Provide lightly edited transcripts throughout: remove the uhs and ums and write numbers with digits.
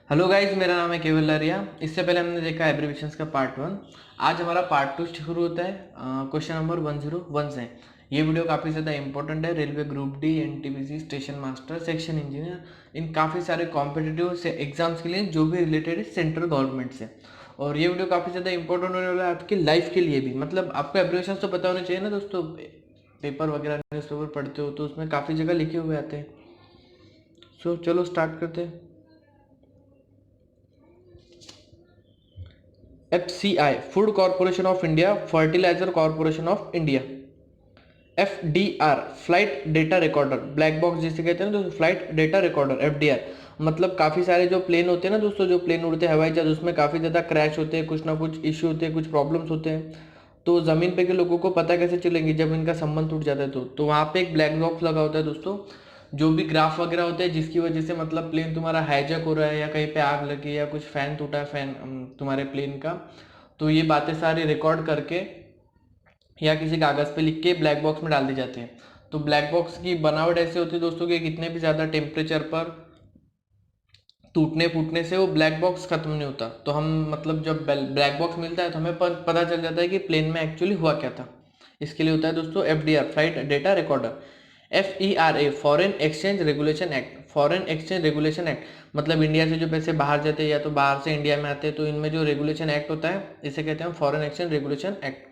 Hello guys, मेरा नाम है केवल लरिया। इससे पहले हमने देखा एब्रीविएशंस का पार्ट 1। आज हमारा पार्ट 2 शुरू होता है क्वेश्चन नंबर 101 से। ये वीडियो काफ़ी ज़्यादा इंपॉर्टेंट है। Railway group D, NTPC, station master, section engineer, इन काफ़ी सारे कॉम्पिटिटिव से एग्जाम्स के लिए जो भी रिलेटेड है सेंट्रल गवर्नमेंट से। और ये वीडियो काफ़ी ज़्यादा इंपॉर्टेंट होने वाला है आपकी लाइफ के लिए भी। मतलब आपको एब्रीविएशंस तो पता होने चाहिए ना दोस्तों। पेपर वगैरह न्यूज़पेपर पढ़ते हो तो उसमें काफ़ी जगह लिखे हुए आते हैं। सो चलो स्टार्ट करते हैं। FCI, food corporation of India, fertiliser corporation of India. FDR, flight data recorder, black box जिसे कहते हैं ना दोस्तों, फ्लाइट डेटा रिकॉर्डर FDR। मतलब काफ़ी सारे जो प्लेन होते हैं ना दोस्तों, जो प्लेन उड़ते हैं हवाई जहाज, उसमें काफ़ी ज़्यादा क्रैश होते हैं, कुछ ना कुछ इश्यू होते हैं, कुछ प्रॉब्लम्स होते हैं। तो ज़मीन पे के लोगों को पता कैसे चलेंगे जब इनका संबंध टूट जाता है? तो वहाँ पे एक ब्लैक बॉक्स लगा होता है दोस्तों। जो भी ग्राफ वगैरह होते हैं जिसकी वजह से मतलब प्लेन तुम्हारा हाईजैक हो रहा है, या कहीं पे आग लगी, या कुछ फैन टूटा है, फैन तुम्हारे प्लेन का, तो ये बातें सारी रिकॉर्ड करके या किसी कागज़ पे लिख के ब्लैक बॉक्स में डाल दी जाती है। तो ब्लैक बॉक्स की बनावट ऐसे होती है दोस्तों कि कितने भी ज़्यादा टेम्परेचर पर टूटने फूटने से वो ब्लैक बॉक्स खत्म नहीं होता। तो हम मतलब जब ब्लैक बॉक्स मिलता है तो हमें पता चल जाता है कि प्लेन में एक्चुअली हुआ क्या था। इसके लिए होता है दोस्तों FDR, flight data recorder. FERA, foreign exchange regulation act, foreign exchange regulation act. मतलब इंडिया से जो पैसे बाहर जाते हैं या तो बाहर से इंडिया में आते हैं, तो इनमें जो रेगुलेशन एक्ट होता है इसे कहते हैं foreign exchange regulation act.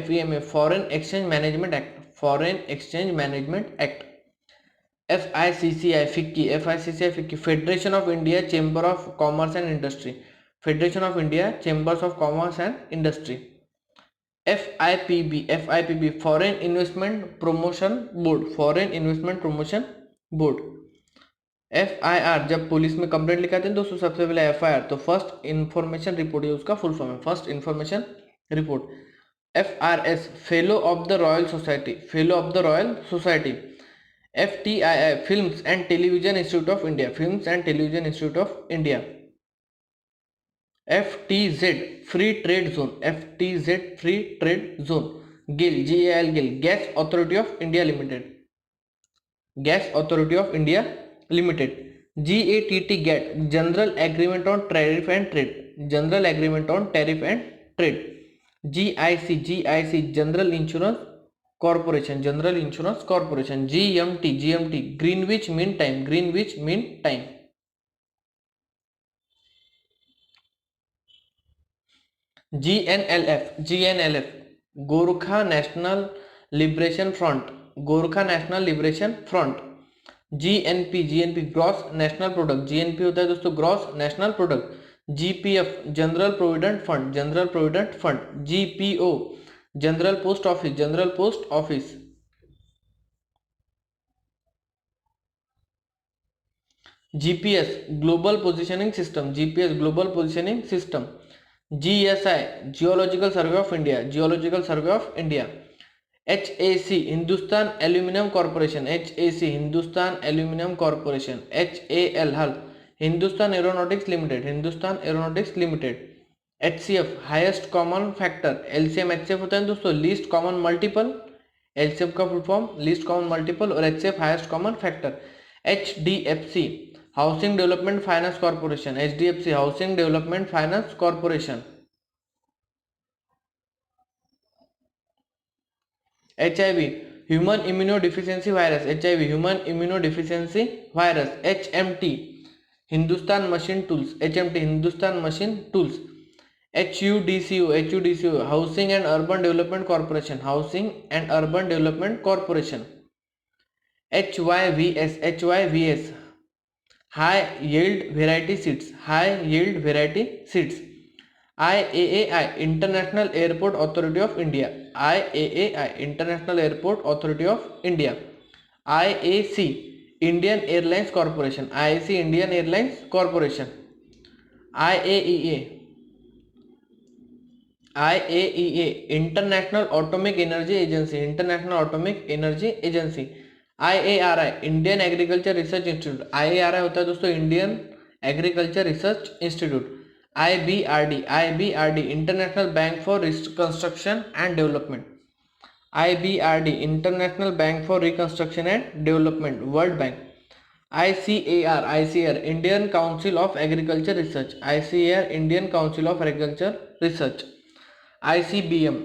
FEMA, foreign exchange management act, foreign exchange management act. FICCI, federation of India chamber of commerce and industry, federation of India chambers of commerce and industry. FIPB, foreign investment promotion board, foreign investment promotion board. FIR, जब police में complaint लिखाते हैं दोस्तों, सबसे पहले FIR तो first information report, ये उसका फुल फॉर्म है, first information report. FRS, fellow of the royal society, fellow of the royal society. FTII, films and television institute of India, films and television institute of India. FTZ, free trade zone, FTZ, free trade zone. GAIL, GAL, GAIL, gas authority of India limited, gas authority of India limited. GATT, GATT, general agreement on tariff and trade, general agreement on tariff and trade. GIC, general insurance corporation, general insurance corporation. GMT, Greenwich mean time, Greenwich mean time. GNLF, Gorkha national liberation front, Gorkha national liberation front. GNP, gross national product, GNP होता है दोस्तों gross national product. GPF, general provident fund, general provident fund. GPO, general post office, general post office. GPS, global positioning system, GPS, global positioning system. GSI, geological survey of India, geological survey of India. HAC, Hindustan aluminium corporation, HAC, Hindustan aluminium corporation. HAL, हल, Hindustan aeronautics limited, Hindustan aeronautics limited. HCF, highest common factor, LCM HCF होता है दोस्तों least common multiple, LCM का full form least common multiple, और HCF highest common factor. HDFC, housing development finance corporation, HDFC, housing development finance corporation. HIV, human immunodeficiency virus, HIV, human immunodeficiency virus. HMT, Hindustan machine tools, HMT, Hindustan machine tools. HUDCO, housing and urban development corporation, housing and urban development corporation. HYVS, high yield variety seeds, high yield variety seeds. IAAI, international airport authority of India, IAAI, international airport authority of India. IAC, Indian airlines corporation, IAC, Indian airlines corporation. IAEA, IAEA, international atomic energy agency, international atomic energy agency. IARI, Indian agriculture research institute, IARI होता है दोस्तों Indian agriculture research institute. IBRD, international bank for reconstruction and development, IBRD, international bank for reconstruction and development, world bank. ICAR Indian council of agriculture research, ICAR Indian council of agriculture research. ICBM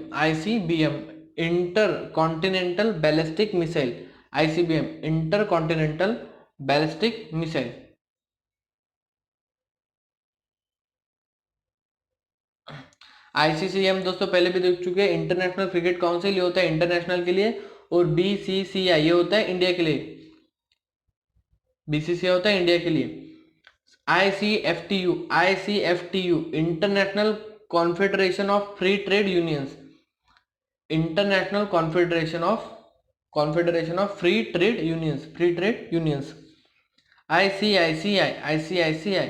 inter continental ballistic missile, ICBM inter continental ballistic missile. ICCM दोस्तों पहले भी देख चुके हैं, international cricket council, ये होता है international के लिए. और BCCI ये होता है इंडिया के लिए, BCCI होता है इंडिया के लिए. ICFTU international confederation of free trade unions, international confederation of free trade unions. ICICI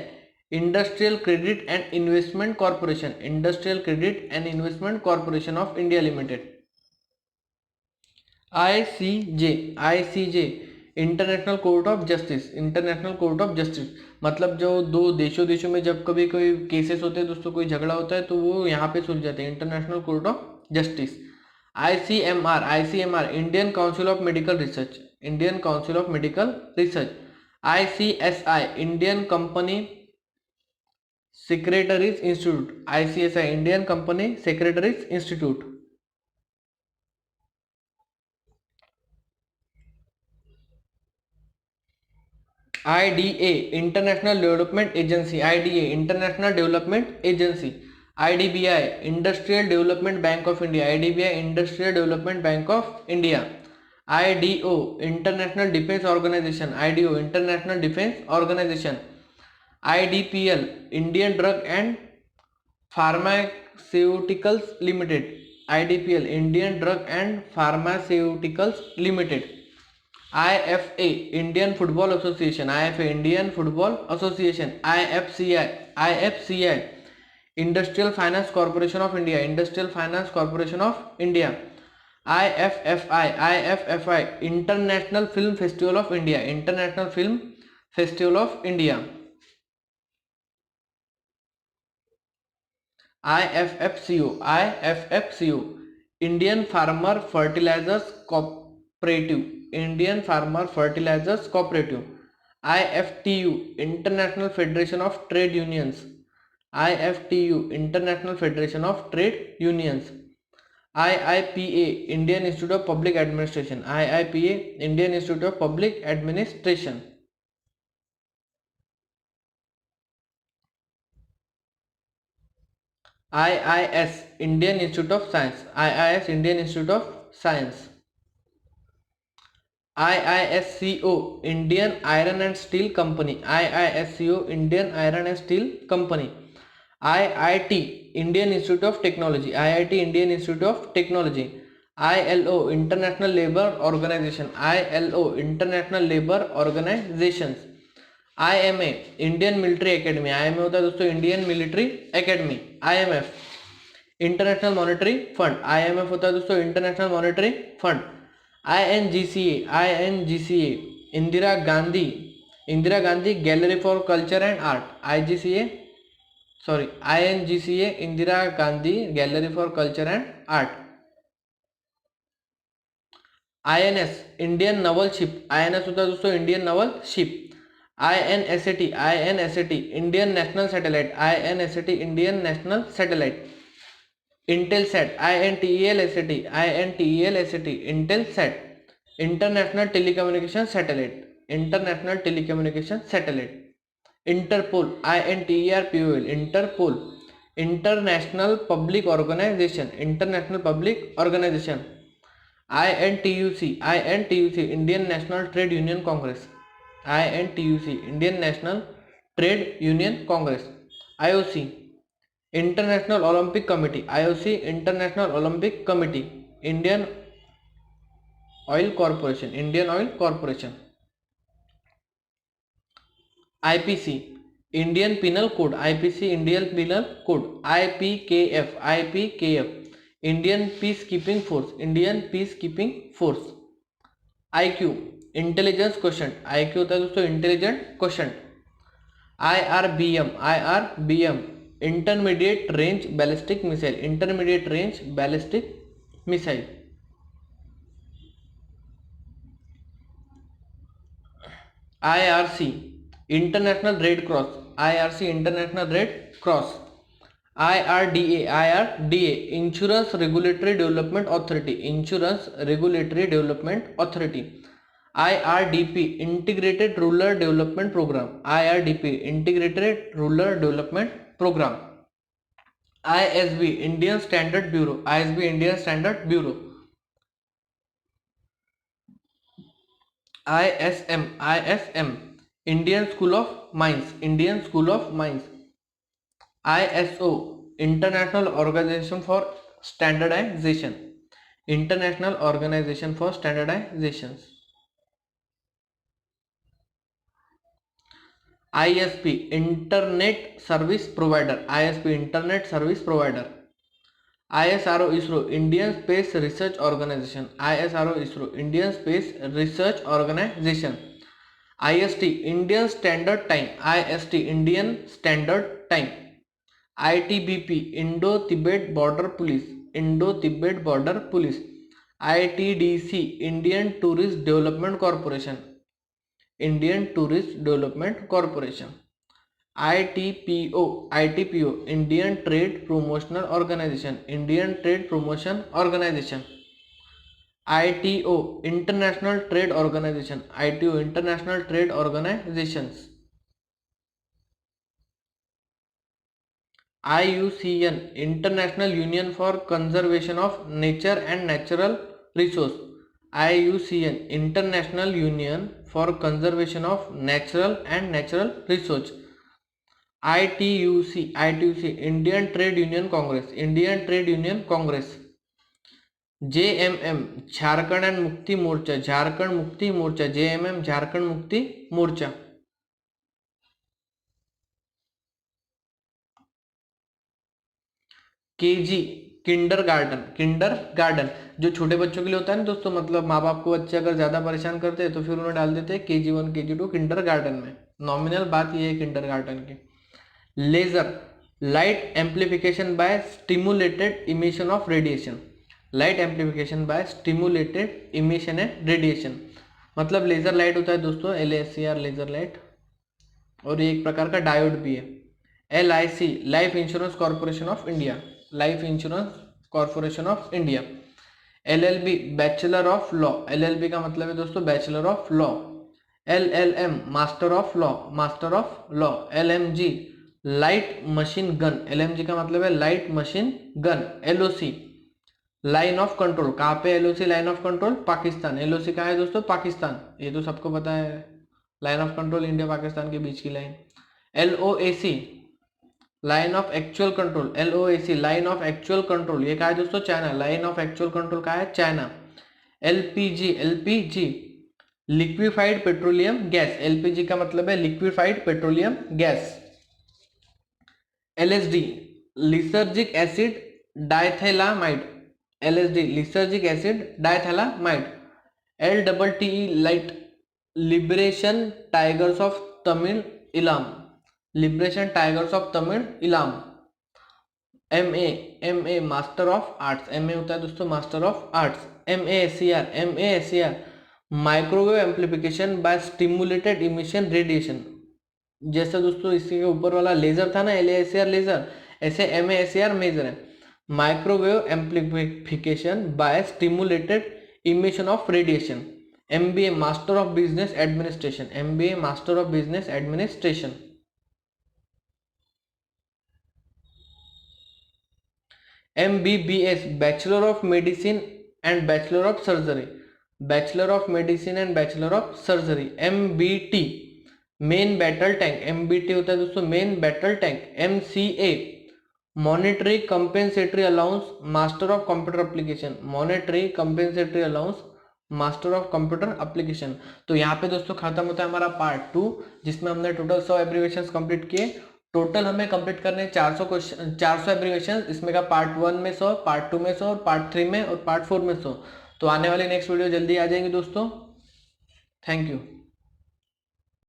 industrial credit and investment corporation, industrial credit and investment corporation of India limited. ICJ international court of justice, international court of justice मतलब जो दो देशों में जब कभी कोई cases होते हैं दोस्तों, कोई झगड़ा होता है तो वो यहाँ पे सुलझ जाते हैं, international court of justice. ICMR Indian council of medical research, Indian council of medical research. ICSI Indian company secretaries institute, ICSI Indian company secretaries institute. IDA international development agency, IDA international development agency. IDBI industrial development bank of India, IDBI industrial development bank of India. IDO international defence organisation, IDO international defence organisation. IDPL Indian drug and pharmaceuticals limited, IDPL Indian drug and pharmaceuticals limited. IFA Indian football association, IFA Indian football association. IFCI industrial finance corporation of India, industrial finance corporation of India. IFFI international film festival of India, international film festival of India. IFFCO Indian farmer fertilisers cooperative, Indian farmer fertilisers cooperative. IFTU international federation of trade unions, IFTU international federation of trade unions. IIPA Indian institute of public administration, IIPA Indian institute of public administration. IIS Indian institute of science, IIS Indian institute of science. IISCO Indian iron and steel company, IISCO Indian iron and steel company. IIT Indian institute of technology, IIT Indian institute of technology. ILO international labour organisation, ILO international labour organisation. IMA Indian military academy, IMA होता है दोस्तों Indian military academy. IMF international monetary fund, IMF होता है दोस्तों international monetary fund. INGCA Indira Gandhi gallery for culture and art, INGCA Indira Gandhi gallery for culture and art. INS Indian naval ship, INS होता है दोस्तों Indian naval ship. INSAT Indian national satellite, INSAT Indian national satellite. Intelsat INTELSAT Intelsat international telecommunication satellite, international telecommunication satellite. Interpol INTERPOL Interpol international public organisation, international public organisation. INTUC Indian national trade union congress, INTUC Indian national trade union congress. IOC international Olympic committee, IOC international Olympic committee. Indian oil corporation. IPC Indian penal code, IPC Indian penal code. IPKF Indian peace keeping force. IQ intelligence question, IQ होता है दोस्तों intelligent question. IRBM intermediate range ballistic missile. IRC international red cross, IRC international red cross, IRDA insurance regulatory development authority, insurance regulatory development authority, IRDP integrated rural development programme, IRDP integrated rural development programme, ISB Indian standard bureau, ISB Indian standard bureau, ISM Indian school of mines, Indian school of mines, ISO international organisation for standardisation, international organisation for standardisation, ISP internet service provider, ISP internet service provider, ISRO ISRO Indian space research organisation, ISRO ISRO Indian space research organisation, IST Indian standard time, IST Indian standard time, ITBP Indo Tibet border police, Indo Tibet border police, ITDC Indian tourist development corporation, Indian tourist development corporation, ITPO Indian trade promotional organisation, Indian trade promotion organisation, ITO international trade organisation, ITO international trade organisations, IUCN international union for conservation of nature and natural resource, IUCN international union for conservation of natural and natural resource, ITUC Indian trade union Congress, Indian trade union Congress, JMM Jharkhand and Mukti Morcha, Jharkhand Mukti Morcha, JMM Jharkhand Mukti Morcha, KG Kinder garden जो छोटे बच्चों के लिए होता है ना दोस्तों, मतलब माँ बाप को बच्चे अगर ज्यादा परेशान करते हैं तो फिर उन्हें डाल देते हैं KG1 KG2 किंडर गार्डन में। नॉमिनल बात ये है किंडर गार्डन की। Laser light amplification by stimulated emission of radiation, light amplification by stimulated emission and radiation, मतलब लेजर लाइट होता है दोस्तों LASER लेजर लाइट, और ये एक प्रकार का डायोड भी है। LIC life insurance corporation of India, life insurance corporation of India. LLB bachelor of law, LLB का मतलब है दोस्तों bachelor of law. LLM master of law, master of law. LMG light machine gun, LMG का मतलब है light machine gun. LOC line of control, कहाँ पे LOC line of control? Pakistan. LOC कहाँ है दोस्तों? पाकिस्तान, ये तो सबको पता है, line of control India Pakistan के बीच की line. LOAC line of actual control, LOAC line of actual control, ये कहा है दोस्तों? China, line of actual control कहा है? China. LPG liquefied petroleum gas, LPG का मतलब है liquefied petroleum gas. LSD lysergic acid diethylamide, LSD lysergic acid diethylamide. LTTE light liberation tigers of Tamil Eelam, liberation tigers of Tamil Eelam. MA master of arts, MA होता है दोस्तों master of arts. MASER microwave amplification by stimulated emission radiation, जैसा दोस्तों इसके ऊपर वाला laser था ना LASER लेजर, ऐसे MASER मेजर है, microwave amplification by stimulated emission of radiation. MBA master of business administration, MBA master of business administration. MBBS bachelor of medicine and bachelor of surgery, bachelor of medicine and bachelor of surgery. MBT main battle tank, MBT होता है दोस्तों main battle tank. MCA monetary compensatory allowance master of computer application, monetary compensatory allowance master of computer application. तो यहाँ पे दोस्तों खत्म होता है हमारा पार्ट 2, जिसमें हमने टोटल 100 एब्रीवेशंस कंप्लीट किए। टोटल हमें कंप्लीट करने 400 क्वेश्चन, 400 एब्रीवेशन, इसमें का पार्ट 1 में 100, पार्ट 2 में 100 और पार्ट 3 में और पार्ट 4 में 100। तो आने वाली नेक्स्ट वीडियो जल्दी आ जाएंगे दोस्तों। Thank you.